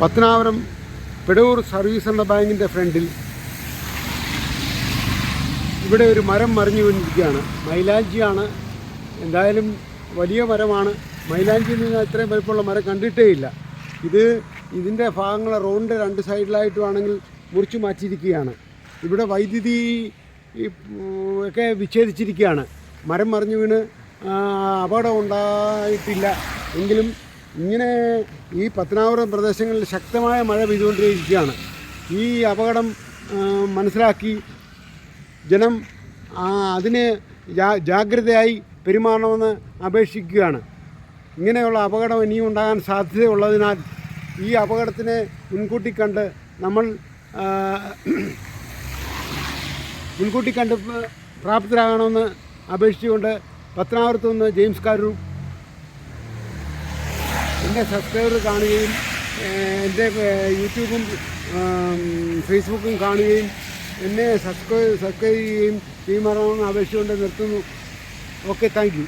Pathanapuram പെടൂർ service എന്ന ബാങ്കിൻ്റെ ഫ്രണ്ടിൽ ഇവിടെ ഒരു മരം മറിഞ്ഞു വീണിരിക്കുകയാണ്. മൈലാഞ്ചിയാണ്, എന്തായാലും വലിയ മരമാണ്. മൈലാഞ്ചിയിൽ നിന്ന് ഇത്രയും വലിപ്പമുള്ള മരം കണ്ടിട്ടേ ഇല്ല. ഇതിൻ്റെ ഭാഗങ്ങൾ റോഡിൻ്റെ രണ്ട് സൈഡിലായിട്ടുമാണെങ്കിൽ മുറിച്ചു മാറ്റിയിരിക്കുകയാണ്. ഇവിടെ വൈദ്യുതി ഒക്കെ വിച്ഛേദിച്ചിരിക്കുകയാണ്. മരം മറിഞ്ഞു വീണ് അപകടം ഉണ്ടായിട്ടില്ല എങ്കിലും ഇങ്ങനെ ഈ പത്തനാപുരം പ്രദേശങ്ങളിൽ ശക്തമായ മഴ പെയ്തുകൊണ്ടിരിക്കുകയാണ്. ഈ അപകടം മനസ്സിലാക്കി ജനം അതിന് ജാഗ്രതയായി പെരുമാറണമെന്ന് അപേക്ഷിക്കുകയാണ്. ഇങ്ങനെയുള്ള അപകടം ഇനിയും ഉണ്ടാകാൻ സാധ്യതയുള്ളതിനാൽ ഈ അപകടത്തിനെ മുൻകൂട്ടി കണ്ട് നമ്മൾ പ്രാപ്തരാകണമെന്ന് അപേക്ഷിച്ചുകൊണ്ട് പത്തനാപുരത്ത് നിന്ന് ജെയിംസ് കാരൂർ. എൻ്റെ സബ്സ്ക്രൈബർ കാണുകയും എൻ്റെ യൂട്യൂബും ഫേസ്ബുക്കും കാണുകയും എന്നെ സബ്സ്ക്രൈബ് ചെയ്യുകയും ചെയ്യുമാറാണെന്ന് അപേക്ഷിച്ചുകൊണ്ട് നിർത്തുന്നു. Okay, thank you.